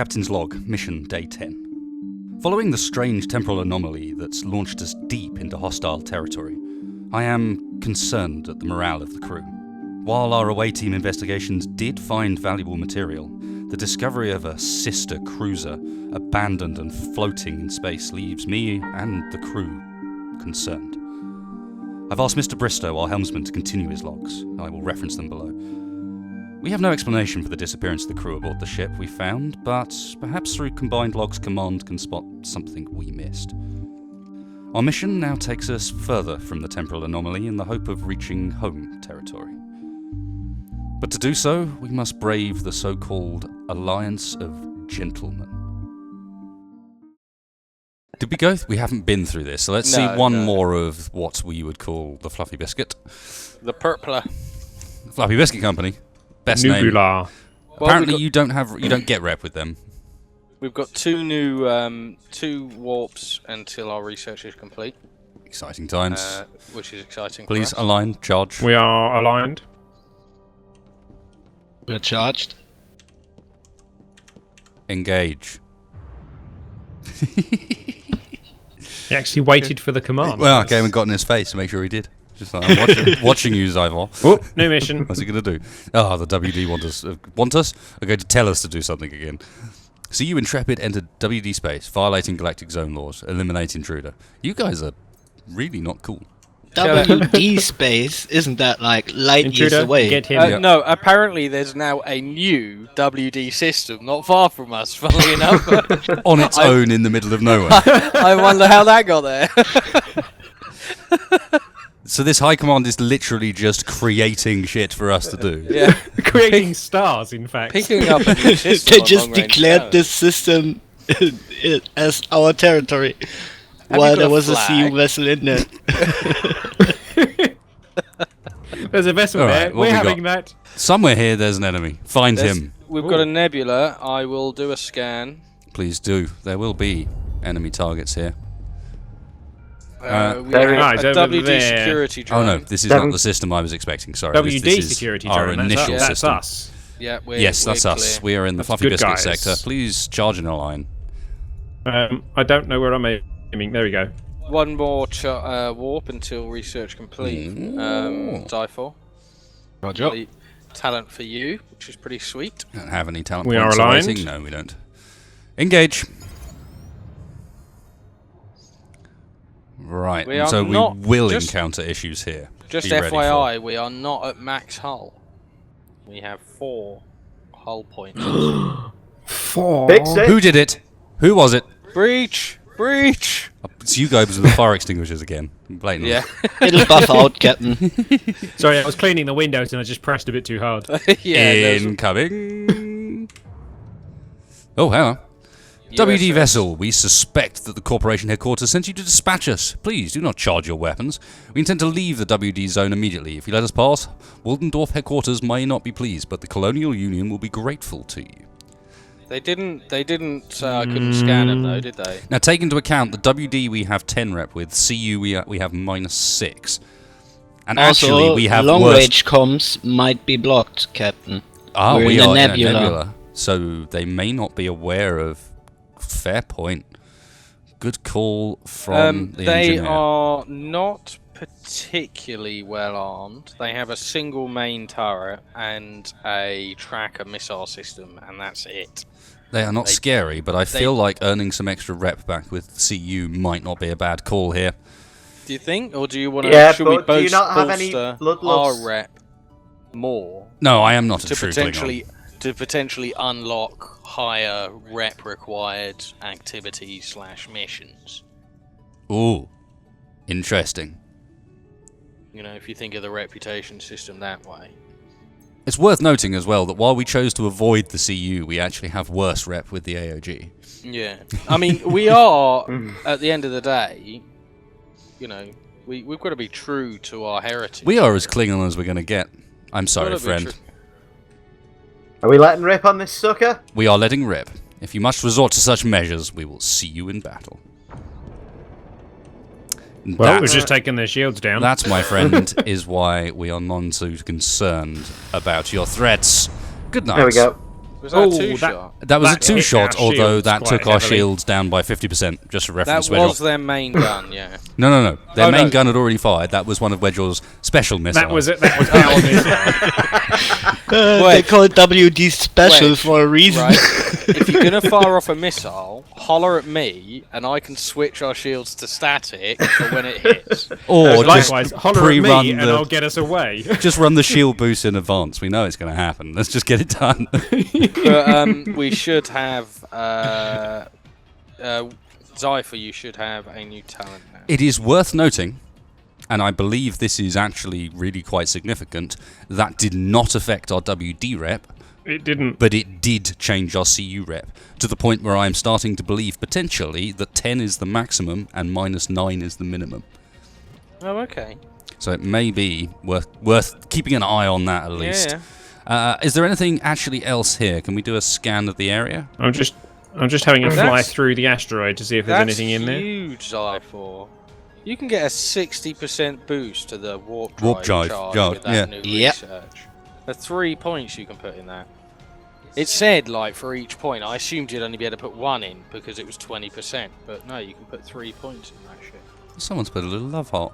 Captain's Log, Mission Day 10. Following the strange temporal anomaly that's launched us deep into hostile territory, I am concerned at the morale of the crew. While our away team investigations did find valuable material, the discovery of a sister cruiser abandoned and floating in space leaves me and the crew concerned. I've asked Mr. Bristow, our helmsman, to continue his logs. I will reference them below. We have no explanation for the disappearance of the crew aboard the ship we found, but perhaps through combined logs command can spot something we missed. Our mission now takes us further from the temporal anomaly in the hope of reaching home territory. But to do so, we must brave the so-called Alliance of Gentlemen. Did we go? We haven't been through this, so let's see one more of what we would call the Fluffy Biscuit. The Purpler. Fluffy Biscuit Company. Best Nubular. name. Apparently you don't get rep with them. We've got two new two warps until our research is complete. Exciting times. Which is exciting. Please for us. align, charge. We are aligned. We're charged. Engage. He actually waited for the command. Well, I came and got in his face to make sure he did. Just like I'm watching you, Zyvor. Oh, new mission. What's he going to do? Oh, the WD want us. Are going to tell us to do something again. So you Intrepid entered WD space, violating galactic zone laws, eliminate intruder. You guys are really not cool. WD space, isn't that like light years Intruder, away? get him. No, apparently there's now a new WD system not far from us, funnily enough. On its own in the middle of nowhere. I wonder how that got there. So this high command is literally just creating shit for us to do. Yeah. Creating stars, in fact. Picking up a new system. They on just long-range declared towers. this system as our territory. Have While you got there a was a flag? CU vessel in there. There's a vessel All there. right, what We're we having that. Somewhere here there's an enemy. Find him. We've got a nebula. I will do a scan. Please do. There will be enemy targets here. We Very have nice, a over WD there. security drone. Oh no, this is not the system I was expecting. Sorry. WD this is security our drone. initial That's system. us. Yeah, Yes, that's we're us. clear. We are in the That's Fluffy good, Biscuit guys. sector. Please charge in a line. I don't know where I'm aiming. There we go. One more warp until research complete. Zyfor. Roger. Talent for you, which is pretty sweet. Don't have any talent We points are aligned. awaiting. No, we don't. Engage. Right, We are so we not will just- encounter issues here. Just Be ready for FYI, it. we are not at max hull. We have 4 hull points. Fix it. Who did it? Who was it? Breach! Breach! It's you guys with the fire extinguishers again. Blatantly. Yeah. It'll buff out, Captain. Sorry, I was cleaning the windows and I just pressed a bit too hard. Yeah. there's- Incoming. Oh, hang on. WD USS. vessel, we suspect that the corporation headquarters sent you to dispatch us. Please do not charge your weapons. We intend to leave the WD zone immediately. If you let us pass, Waldendorf headquarters may not be pleased, but the Colonial Union will be grateful to you. They didn't say I couldn't scan them though, did they? Now take into account the WD we have 10 rep with, CU we have -6. And actually Also, we have long worse... range comms might be blocked, Captain. Ah, We're we in a are nebula. in a nebula. So they may not be aware of... Fair point. Good call from the They engineer. are not particularly well armed. They have a single main turret and a tracker missile system, and that's it. They are not They- scary, but I feel like earning some extra rep back with CU might not be a bad call here. Do you think, or do you want to? Yeah, should we but do you not have bolster any our bloodlust? rep more No, I am not a to true potentially unlock higher rep required activities / missions? Klingon. Ooh, interesting. You know, if you think of the reputation system that way. It's worth noting as well that while we chose to avoid the CU, we actually have worse rep with the AOG. Yeah, I mean, we are at the end of the day. You know, we've got to be true to our heritage. We are as Klingon as we're going to get. I'm sorry, Gotta be friend. true. Are we letting rip on this sucker? We are letting rip. If you must resort to such measures, we will see you in battle. Well, we're That's- just taking their shields down. That, my friend, is why we are none too concerned about your threats. Good night. There we go. Was that a two-shot? That was a That hit two-shot, our although shields that quite took our heavily. shields down by 50%, just for reference. That was their main gun, yeah. No. Their Oh, main no. gun had already fired. That was one of Wedgehogg's special missiles. That was it. That was our missile. They call it WD special Wedge, for a reason. Right? If you're gonna fire off a missile, holler at me, and I can switch our shields to static for when it hits. Or just Likewise, holler at pre-run me and I'll get us away. Just run the shield boost in advance. We know it's going to happen. Let's just get it done. But we should have Zypher. You should have a new talent now. It is worth noting, and I believe this is actually really quite significant, that did not affect our WD rep, It didn't. but it did change our CU rep, to the point where I am starting to believe, potentially, that 10 is the maximum and -9 is the minimum. Oh, okay. So it may be worth keeping an eye on that at least. Yeah. Is there anything actually else here? Can we do a scan of the area? I'm just having a fly That's- through the asteroid to see if there's That's anything in there. huge, Zypher. You can get a 60% boost to the warp drive, Warp drive, charge yeah, with that yeah. new Yep. research. The 3 points you can put in that. It said, like, for each point. I assumed you'd only be able to put 1 in because it was 20%. But no, you can put 3 points in that shit. Someone's put a little love heart.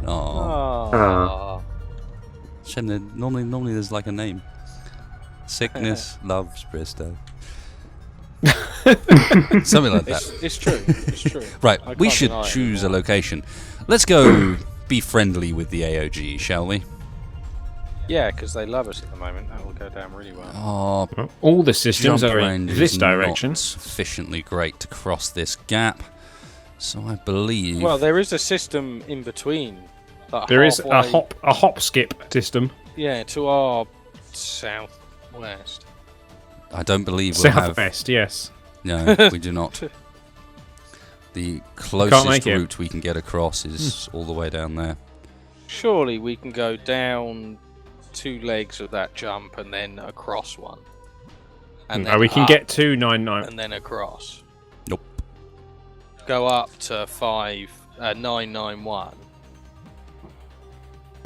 Oh, Oh. shame that normally there's like a name. Sykness loves Bristow. Something like that. It's true. It's true. Right, I we can't should deny it choose a anymore. location. Let's go be friendly with the AOG, shall we? Yeah, because they love us at the moment. That will go down really well. Oh, Well, all the systems jump are in range this is direction. not sufficiently great to cross this gap. So I believe... Well, there is a system in between. Like There is a halfway- hop skip system. Yeah, to our southwest. I don't believe we'll have... Southwest, yes. No, we do not. The make closest it. route we can get across is all the way down there. Surely we can go down 2 legs of that jump and then across one. And then We can up get to 99. and then across. Nope. Go up to 991.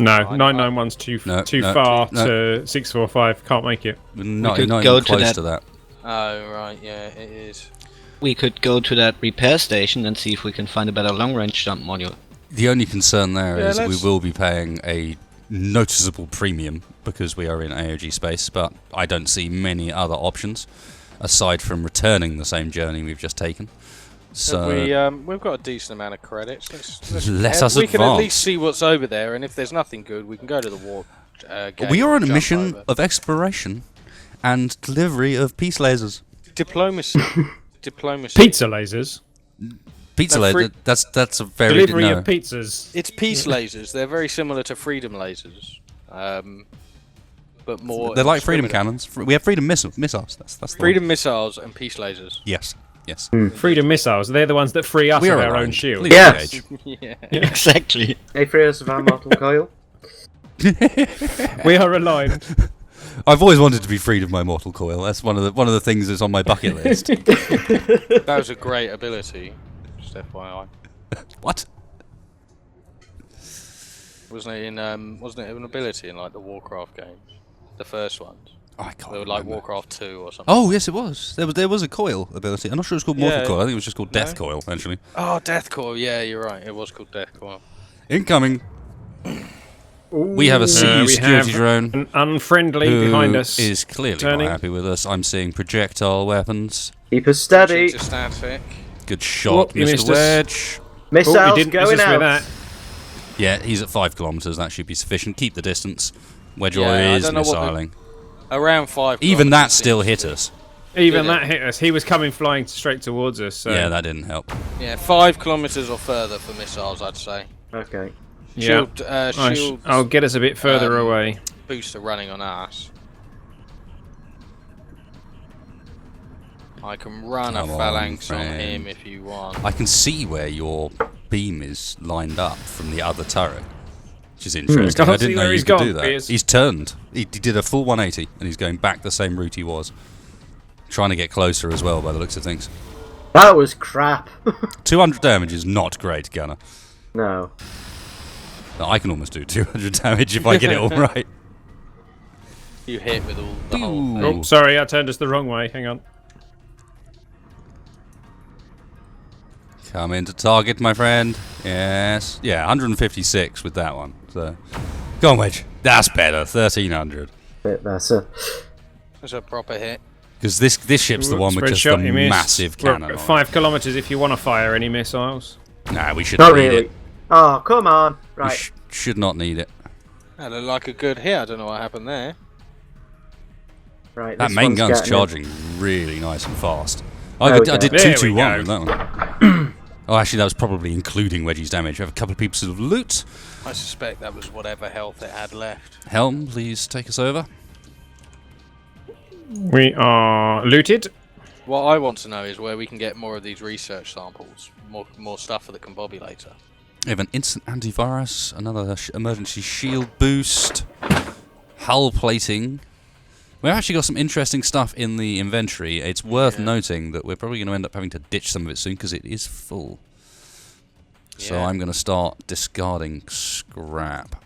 No, I- 991's too No, too no, far no. to 645. Can't make it. We're not, could not go even to close that- to that. Oh, right, yeah, it is. We could go to that repair station and see if we can find a better long-range jump module. The only concern there Yeah, is we let's- will be paying a noticeable premium because we are in AOG space, but I don't see many other options aside from returning the same journey we've just taken. So We've got a decent amount of credits. Let us we can at advance. least see what's over there, and if there's nothing good, we can go to the warp. we are on a jump mission over. of exploration and delivery of peace lasers. Diplomacy. Diplomacy. Pizza lasers. Pizza No, laser. That's a very Delivery no. of pizzas. It's peace lasers. They're very similar to freedom lasers, but more. They're like freedom indiscriminate. cannons. We have freedom missiles. That's the Freedom missiles and peace lasers. One. Yes. Freedom missiles. They're the ones that free us We of are our own aligned. shield. Please Yeah. engage. Yeah. Exactly. Hey, free us of our mortal coil. We are aligned. I've always wanted to be freed of my mortal coil. That's one of the things that's on my bucket list. That was a great ability. Just FYI. What? Wasn't it an ability in like the Warcraft games? The first ones. Oh, I can't They were like remember. Warcraft 2 or something. Oh yes, it was. There was a coil ability. I'm not sure it was called mortal Yeah. coil. I think it was just called death No? coil. Actually, Oh, Death Coil. Yeah, you're right. It was called Death Coil. incoming. We have a CU we security have drone an unfriendly who behind us. is clearly turning. not happy with us. I'm seeing projectile weapons. Keep us steady. Switching to static. Good shot, you Mr. missed us. Wedge. Missiles Oh, we didn't miss going us out. with that. Yeah, he's at 5 kilometers. That should be sufficient. Keep the distance. Wedge Yeah, I is don't know what the- missiling. Around 5. Even that kilometers still seems hit to- us. Even Did it? that hit us. He was coming flying straight towards us. So. Yeah, that didn't help. Yeah, 5 kilometers or further for missiles, I'd say. Okay. Yeah. Shield I'll get us a bit further um, away. booster running on us. I can run Come a on, phalanx on friend. him if you want. I can see where your beam is lined up from the other turret, which is interesting. Can't I see didn't know where you he's could gone, do that. Piers. He's turned. He did a full 180, and he's going back the same route he was. Trying to get closer as well, by the looks of things. That was crap. 200 damage is not great, Gunner. No. No, I can almost do 200 damage if I get it all right. You hit with all the whole Ooh. thing. Oh, sorry, I turned us the wrong way. Hang on. Come into target, my friend. Yes. Yeah, 156 with that one. So, go on, Wedge. That's better. 1300. That's a... That's a proper hit. Because this ship's the one with Spread just shot, the you missed. massive We're cannon. at on 5 kilometers if you want to fire any missiles. it. Nah, we should Not need really. it. Oh, come on. We Right. should not need it. That looked like a good hit. I don't know what happened there. Right. That this main one's gun's getting in. charging really nice and fast. There I we did go. 221 with that one. Oh, actually, that was probably including Wedgie's damage. We have a couple of pieces of loot. I suspect that was whatever health it had left. Helm, please take us over. We are looted. What I want to know is where we can get more of these research samples. More stuff for the combobulator. We have an instant antivirus, another emergency shield boost, hull plating. We've actually got some interesting stuff in the inventory. It's worth noting that we're probably going to end up having to ditch some of it soon because it is full. So Yeah. I'm going to start discarding scrap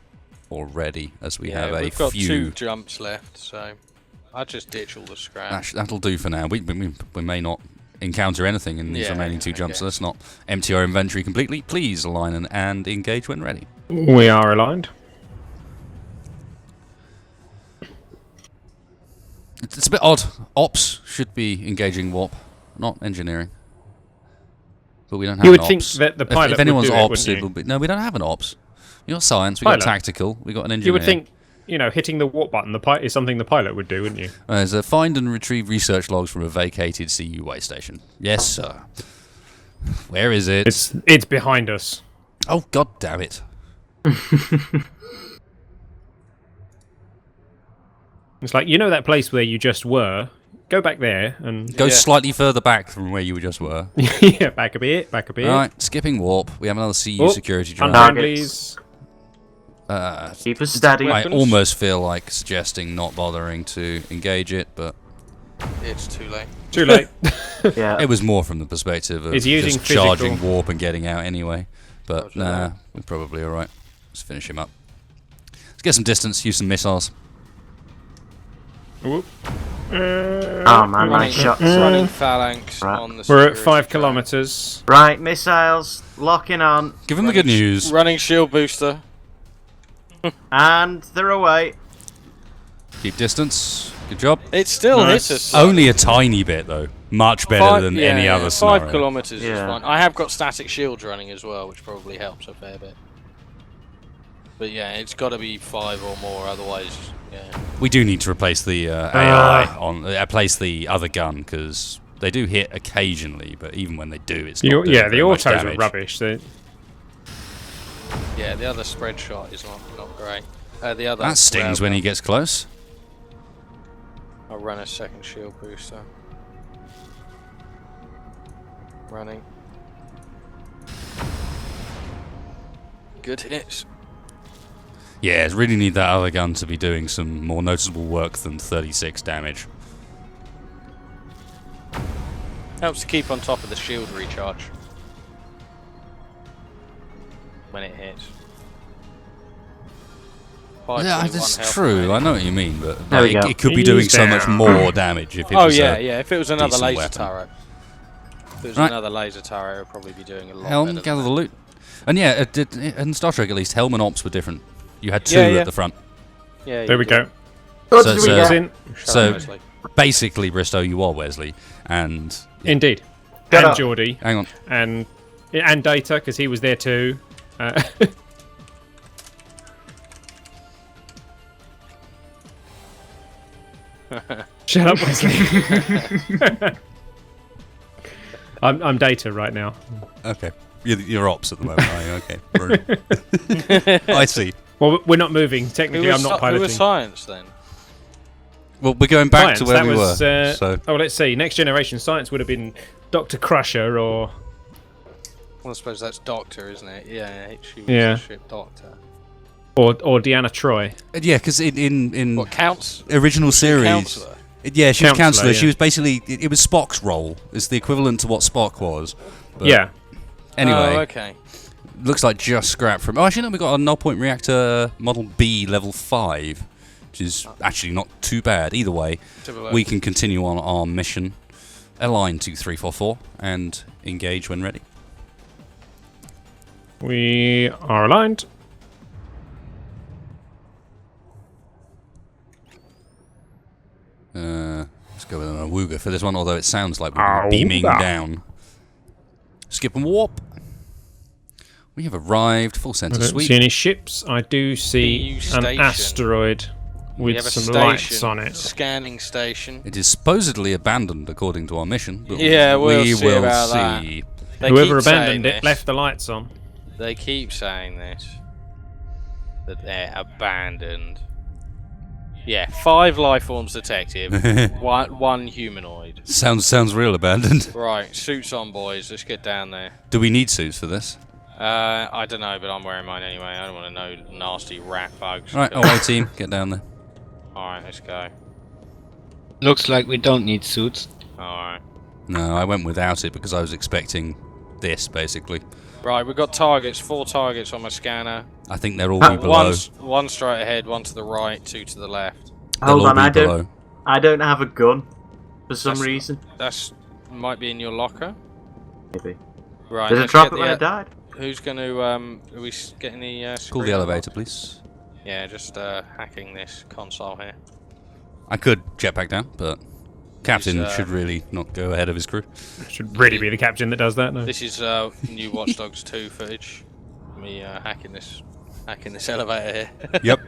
already as we have a we've got few. 2 jumps left, so I'll just ditch all the scrap. That'll do for now. We may not encounter anything in these Yeah, remaining 2 jumps, so okay. let's not empty our inventory completely. Please align and engage when ready. We are aligned. It's a bit odd. Ops should be engaging warp, not engineering. But we don't have You an would think ops. that the pilot if anyone's would do it, ops, wouldn't you? it'll be... No, we don't have an ops. We got science, we got Pilot. tactical, we got an engineer. You would think, hitting the warp button is something the pilot would do, wouldn't you? There's a find and retrieve research logs from a vacated CU way station. Yes, sir. Where is it? It's behind us. Oh, god damn it. It's like, that place where you just were? Go back there and... Go Yeah. slightly further back from where you just were. yeah, back a bit. Alright, skipping warp. We have another CU Oh, security drive. Unfriendlies. Keep us steady. I Weapons? almost feel like suggesting not bothering to engage it, but It's too late. Too late. Yeah. it was more from the perspective of It's using just charging physical- warp and getting out anyway. But Roger nah, that. we're probably alright. Let's finish him up. Let's get some distance, use some missiles. Whoop. Oh man, nice shots. Running phalanx Right. on the We're at security 5 track. kilometers. Right, missiles, locking on, Give them the good news. Running shield booster. and they're away. Keep distance. Good job. It still Nice. hits us. Only a tiny bit though. Much better than any other 5 scenario. kilometers is Yeah. fine. I have got static shields running as well, which probably helps a fair bit. But yeah, it's got to be 5 or more, otherwise, yeah. We do need to replace the AI on replace the other gun because they do hit occasionally, but even when they do, it's not doing The very much autos are damage. rubbish. Yeah, the other spread shot is not great. The other That stings when he gets close. I'll run a second shield booster. Running. Good hits. Yeah, really need that other gun to be doing some more noticeable work than 36 damage. Helps to keep on top of the shield recharge when it hits. Yeah, 5.1 that's health true. remaining. I know what you mean, but There we like, go. it could be doing He's so much down. more damage if it Oh was yeah, a yeah. If it was another decent laser weapon. turret, if it was Right. another laser turret, it would probably be doing a lot Helm, better than gather that. the loot. And yeah, in Star Trek at least, Helm and Ops were different. You had 2 Yeah, yeah. at the front. Yeah, There you we do. go. What So did we it's, get? In. So- Wesley. Basically, Bristow, you are Wesley. And Indeed. Get and up. Geordie. hang on. And Data, because he was there too. Shut up, Wesley. I'm Data right now. Okay. You're Ops at the moment, are you? Okay. Brilliant. I see. Well, we're not moving. Who Technically, was, I'm not who piloting. was science then? Well, we're going back Science, to where that we was, were. So Oh, let's see. Next generation science would have been Dr. Crusher or... Well, I suppose that's Doctor, isn't it? Yeah, she was Yeah. a ship Doctor. Or Deanna Troy. yeah, because in What counts? original series, Counselor. yeah, she was Counselor, counselor. yeah. She was basically it was Spock's role. It's the equivalent to what Spock was. But Yeah. Anyway, Oh, okay. looks like just scrap from. Oh, actually, no, we got a null point reactor model B level 5. which is actually not too bad. Either way, Let's have a look. we can continue on our mission. Align to 344 and engage when ready. We are aligned. Let's go with an awooga for this one, although it sounds like we're beaming down. Skip and warp. We have arrived, full I center don't sweep. see any ships. I do see PU an station. asteroid We with have a some station, lights on it. Scanning station. It is supposedly abandoned according to our mission, but Yeah, we'll we see will about see. They Whoever keep saying abandoned it this. left the lights on. They keep saying this. That they're abandoned. Yeah, 5 life forms detected. one humanoid. Sounds real abandoned. Right, suits on, boys. Let's get down there. Do we need suits for this? I don't know, but I'm wearing mine anyway. I don't want to know nasty rat bugs. Right, away team, get down there. Alright, let's go. Looks like we don't need suits. Alright. No, I went without it because I was expecting this, basically. Right, we've got targets. 4 targets on my scanner. I think they'll all be below. One straight ahead, 1 to the right, 2 to the left. They'll Hold all on, be below. I don't have a gun for some That's- reason. That's might be in your locker. Maybe. Right. Did it let's drop get it when the- I died? Who's going to? Are we getting the? Call screen the up? elevator, please. Yeah, just hacking this console here. I could jet back down, but Captain He's, should really not go ahead of his crew. Should really be the captain that does that. No. This is new Watch Dogs 2 footage. Me hacking this elevator here. Yep.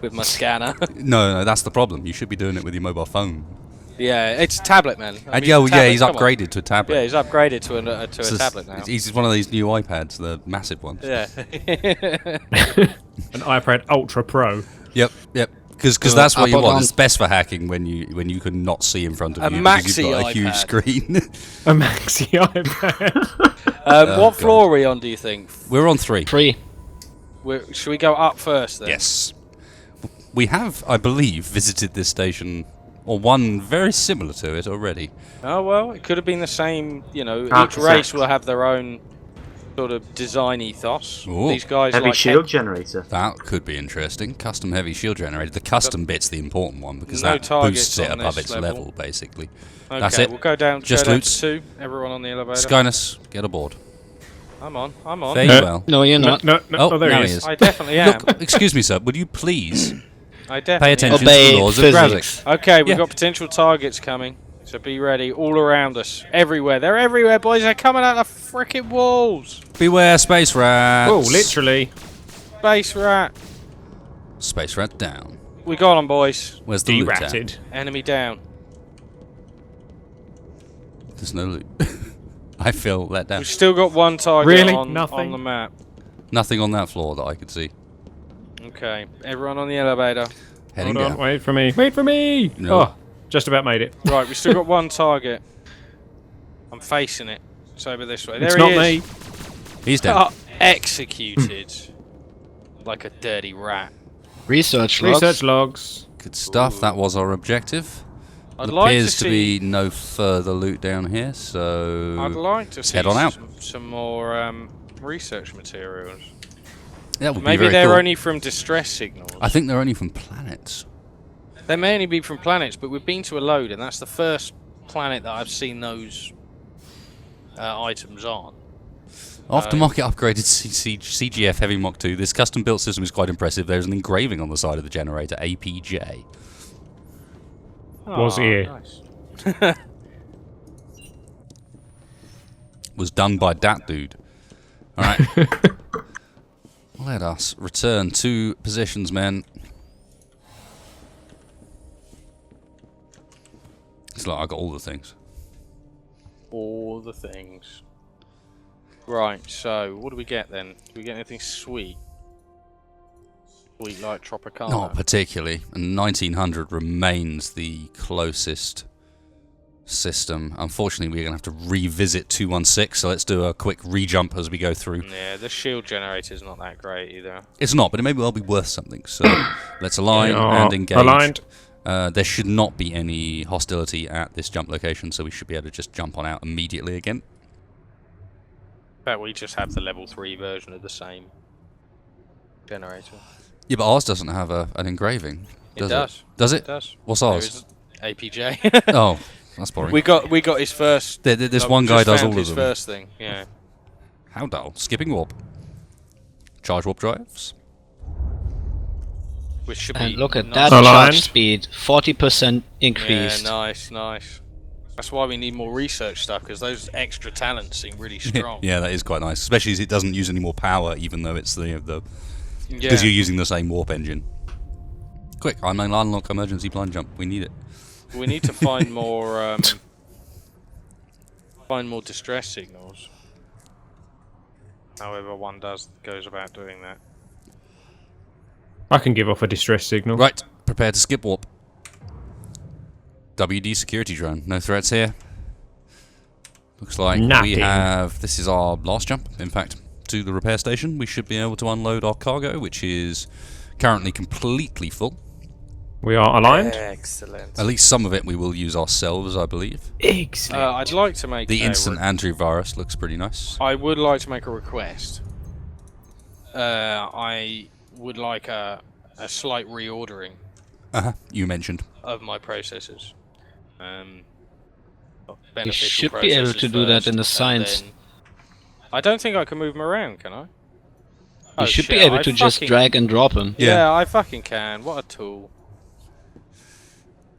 With my scanner. No, that's the problem. You should be doing it with your mobile phone. Yeah, it's a tablet, man. I And mean, yeah, tablet, he's come on. upgraded to a tablet. Yeah, he's upgraded to a So tablet now. He's one of these new iPads, the massive ones. Yeah. An iPad Ultra Pro. Yep. Because that's what you up want. on- It's best for hacking when you can not see in front of A you because you've maxi got a huge iPad. screen. A maxi iPad. What God. floor are we on, do you think? We're on 3. 3. Should we go up first then? Yes. We have, I believe, visited this station, or one very similar to it already. Oh, well, it could have been the same, each Architect. race will have their own sort of design ethos. Ooh. These guys Heavy like shield generator. That could be interesting. Custom heavy shield generator. The custom bit's the important one because No that targets boosts it on above this its level. level, basically. Okay, That's it. we'll go down, Just go down loots. to 2. Everyone on the elevator. Skynes, get aboard. I'm on. I'm on. Fare you well. No, you're not. No, Oh, there now he he is. is. I definitely am. Look, excuse me, sir. Would you please I definitely pay am. attention Obey to the laws physics. of gravity? Okay, we've Yeah. got potential targets coming. So be ready. All around us. Everywhere. They're everywhere, boys. They're coming out of frickin' walls. Beware, space rats. Oh, literally. Space rat. Space rat down. We got them, boys. Where's the loot at? De-ratted. Enemy down. There's no loot. I feel let down. We've still got 1 target Really? on Nothing? the map. Nothing on that floor that I could see. Okay, everyone on the elevator. Heading Hold on, down. wait for me. Wait for me! No. Oh, just about made it. Right, we still got 1 target. I'm facing it. It's over this way. There It's he not is. me. He's down. Oh, executed. Like a dirty rat. Research logs. Research logs. Good stuff. That was our objective. I'd There like to appears to see. be no further loot down here, so I'd like to see head on out. some more research materials. that would be Maybe very they're cool. only from distress signals. I think they're only from planets. They may only be from planets, but we've been to a load, and that's the first planet that I've seen those items on. Aftermarket upgraded CGF Heavy Mach 2. This custom-built system is quite impressive. There's an engraving on the side of the generator, APJ. Was Oh, here. nice. Was done by that dude. Alright. Let us return to positions, men. It's like I got all the things. All the things. Right, so what do we get then? Do we get anything sweet? Sweet like Tropicana? Not particularly. And 1900 remains the closest system. Unfortunately, we're going to have to revisit 216, so let's do a quick re-jump as we go through. Yeah, the shield generator's not that great either. It's not, but it may well be worth something. So let's align They are and engage. aligned. There should not be any hostility at this jump location, so we should be able to just jump on out immediately again. In fact, we just have the level 3 version of the same generator. Yeah, but ours doesn't have an engraving. It does. Does it? It does. What's There ours? is APJ. Oh, that's boring. we got his first. This no, one we guy just does found all of his them. first thing. Yeah. How dull. Skipping warp. Charge warp drives. Which should And be look at nice. that Aligned. charge speed, 40% Yeah, increased. nice. That's why we need more research stuff, because those extra talents seem really strong. Yeah, that is quite nice, especially as it doesn't use any more power, even though it's the Yeah. because you're using the same warp engine. Quick, unlock emergency blind jump. We need it. We need to find more distress signals. However one goes about doing that. I can give off a distress signal. Right, prepare to skip warp. WD security drone. No threats here. Looks like we Nothing. have. This is our last jump. In fact, to the repair station, we should be able to unload our cargo, which is currently completely full. We are aligned. Excellent. At least some of it we will use ourselves, I believe. Excellent. I'd like to make The a instant antivirus looks pretty nice. I would like to make a request. I would like a slight reordering You mentioned. of my processors. You Beneficial should be able processors to do that first, in the and science. then- I don't think I can move them around, can I? You should be shit, able I to just fucking- drag and drop them. Yeah. Yeah, I fucking can. What a tool.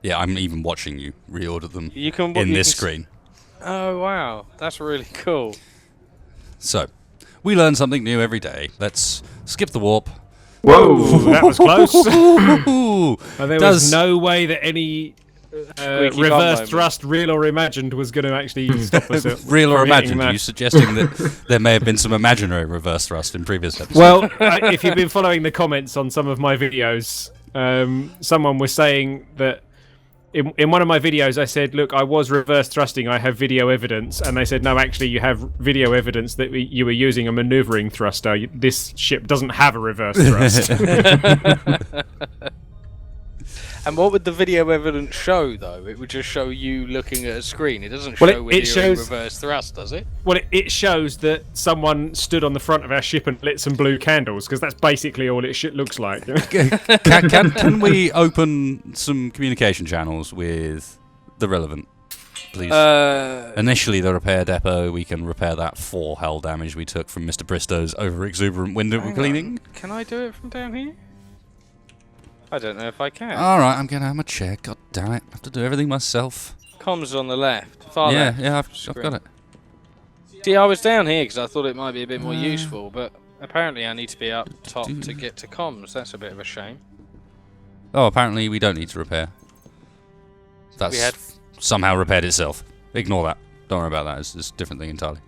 Yeah, I'm even watching you reorder them You can in you this can screen. Oh wow, that's really cool. So, we learn something new every day. Let's skip the warp. Whoa, that was close. Ooh, And there Does- was no way that any Squeaky bum reverse moment. thrust, real or imagined, was going to actually stop us. real or from hitting imagined? that. Are you suggesting that there may have been some imaginary reverse thrust in previous episodes? Well, if you've been following the comments on some of my videos, someone was saying that in one of my videos I said, look, I was reverse thrusting, I have video evidence, and they said, no, actually you have video evidence that you were using a maneuvering thruster. This ship doesn't have a reverse thrust. And what would the video evidence show, though? It would just show you looking at a screen. It doesn't Well, show when it you're in shows- reverse thrust, does it? Well, it shows that someone stood on the front of our ship and lit some blue candles, because that's basically all it looks like. can we open some communication channels with the relevant, please? Initially, the repair depot, we can repair that 4 hull damage we took from Mr. Bristow's over-exuberant window Hang cleaning. on. Can I do it from down here? I don't know if I can. Alright, I'm gonna have my check. God damn it. I have to do everything myself. Comms on the left. Far Yeah, left. I've screen. got it. See, I was down here because I thought it might be a bit more useful, but apparently I need to be up top to get to comms. That's a bit of a shame. Oh, apparently we don't need to repair. That's We had- somehow repaired itself. Ignore that. Don't worry about that. It's a different thing entirely.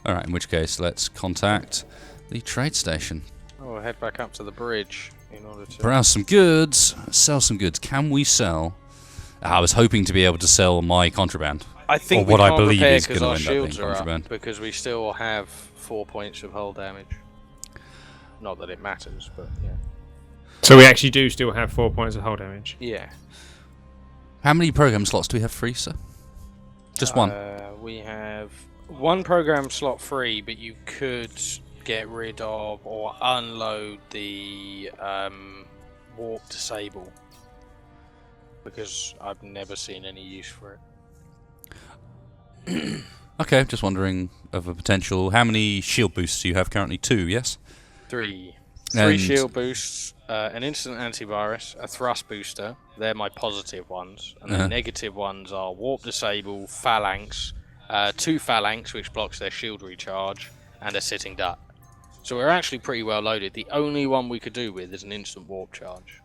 Alright, in which case, let's contact the trade station. Oh, we'll head back up to the bridge in order to... Browse some goods, sell some goods. Can we sell? I was hoping to be able to sell my contraband. I think or what we I can't believe repair is 'cause gonna our end up being shields are contraband. up because we still have 4 points of hull damage. Not that it matters, but yeah. So we actually do still have 4 points of hull damage. Yeah. How many program slots do we have free, sir? Just one. We have one program slot free, but you could get rid of or unload the warp disable because I've never seen any use for it. Okay, just wondering of a potential. How many shield boosts do you have currently? 2, yes? 3 And- shield boosts, an instant antivirus, a thrust booster. They're my positive ones, and the negative ones are warp disable, phalanx, 2 phalanx, which blocks their shield recharge, and a sitting duck. So we're actually pretty well loaded. The only one we could do with is an instant warp charge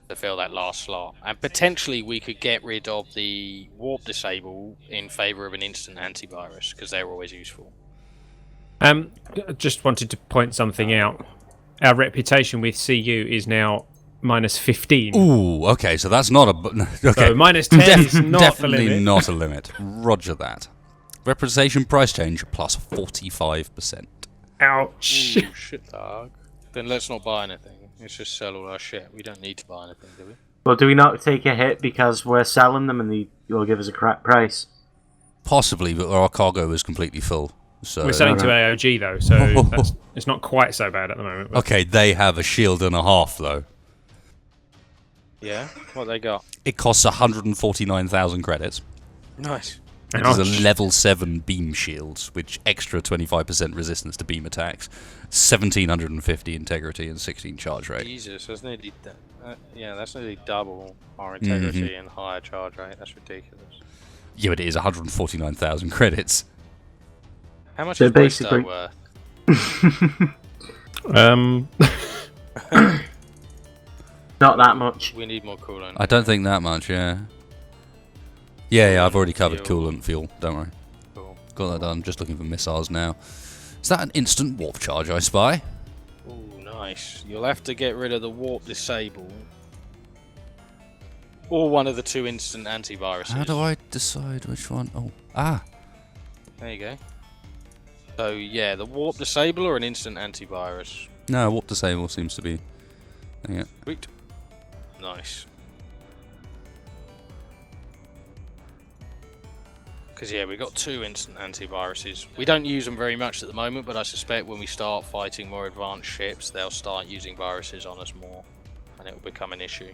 to fill that last slot, and potentially we could get rid of the warp disable in favour of an instant antivirus because they're always useful. Just wanted to point something out. Our reputation with CU is now minus 15. Ooh, okay, so that's not a... Okay. So minus 10 is not the Definitely limit. not a limit. Roger that. Representation price change plus 45%. Ouch. Ooh, shit, dog. Then let's not buy anything. Let's just sell all our shit. We don't need to buy anything, do we? Well, do we not take a hit because we're selling them and you'll give us a crap price? Possibly, but our cargo is completely full. So We're selling to AOG though, so it's not quite so bad at the moment. But Okay, they have a shield and a half, though. Yeah? What they got? It costs 149,000 credits. Nice. It is a level 7 beam shield, which extra 25% resistance to beam attacks, 1750 integrity, and 16 charge rate. Jesus, that's nearly that's nearly double our integrity and higher charge rate. That's ridiculous. Yeah, but it is 149,000 credits. How much So is basically- Wedgehog worth? Not that much. We need more coolant. I don't think that much, yeah. Yeah, I've already covered Fuel. coolant fuel, don't worry. Cool. Got that done, just looking for missiles now. Is that an instant warp charge I spy? Ooh, nice. You'll have to get rid of the warp disable. Or one of the 2 instant antiviruses. How do I decide which one? Oh, ah. There you go. So, yeah, the warp disable or an instant antivirus? No, warp disable seems to be... Yeah. Sweet. Nice. Because, yeah, we've got 2 instant antiviruses. We don't use them very much at the moment, but I suspect when we start fighting more advanced ships, they'll start using viruses on us more, and it will become an issue.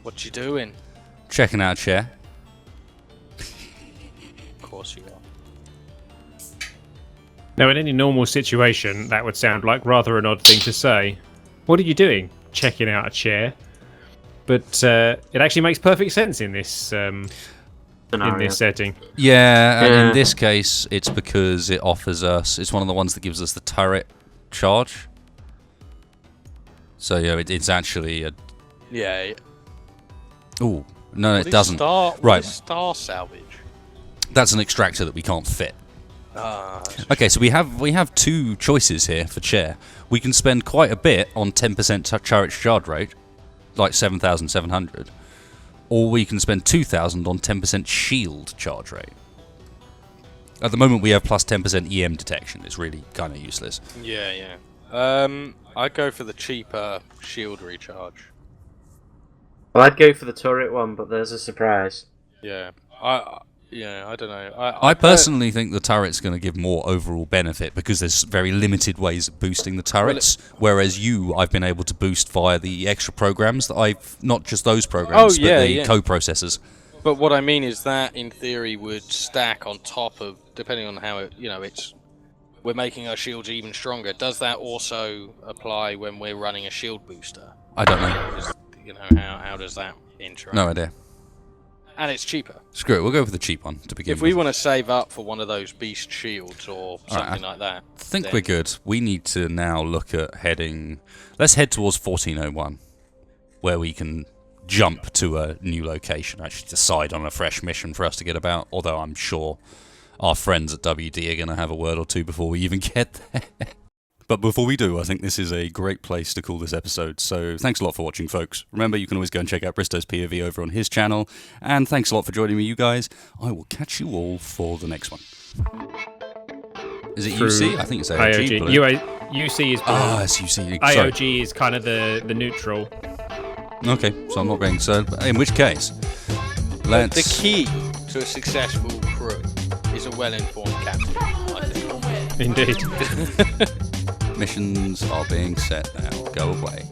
What you doing? Checking out a chair. Of course you are. Now, in any normal situation, that would sound like rather an odd thing to say. What are you doing? Checking out a chair. But it actually makes perfect sense in this Scenario. setting. Yeah, and Yeah. in this case, it's because it offers us... It's one of the ones that gives us the turret charge. So, yeah, it's actually a... Yeah. Ooh, no, What it is doesn't. What Right. is star salvage? That's an extractor that we can't fit. Ah, Okay, so we have 2 choices here for chair. We can spend quite a bit on 10% turret charge rate, like 7,700, or we can spend 2,000 on 10% shield charge rate. At the moment, we have plus 10% EM detection. It's really kind of useless. yeah. I'd go for the cheaper shield recharge. Well, I'd go for the turret one, but there's a surprise. Yeah. I don't know. I personally think the turret's going to give more overall benefit because there's very limited ways of boosting the turrets, whereas I've been able to boost via the extra programs that not just those programs, but the co-processors. But what I mean is that, in theory, would stack on top of, depending on how it, we're making our shields even stronger. Does that also apply when we're running a shield booster? I don't know. How does that interact? No idea. And it's cheaper. Screw it, we'll go for the cheap one to begin If with. we want to save up for one of those beast shields or something like that, I think then- we're good. We need to now look at heading... Let's head towards 1401, where we can jump to a new location, actually decide on a fresh mission for us to get about, although I'm sure our friends at WD are going to have a word or two before we even get there. But before we do, I think this is a great place to call this episode. So thanks a lot for watching, folks. Remember, you can always go and check out Bristow's POV over on his channel. And thanks a lot for joining me, you guys. I will catch you all for the next one. Is it Through UC? I think it's AOG. IOG. blue. UC is blue. It's UC. Sorry. IOG is kind of the neutral. Okay, so I'm not being so. In which case, let's. The key to a successful crew is a well-informed captain, I think. Indeed. Missions are being set now. Go away.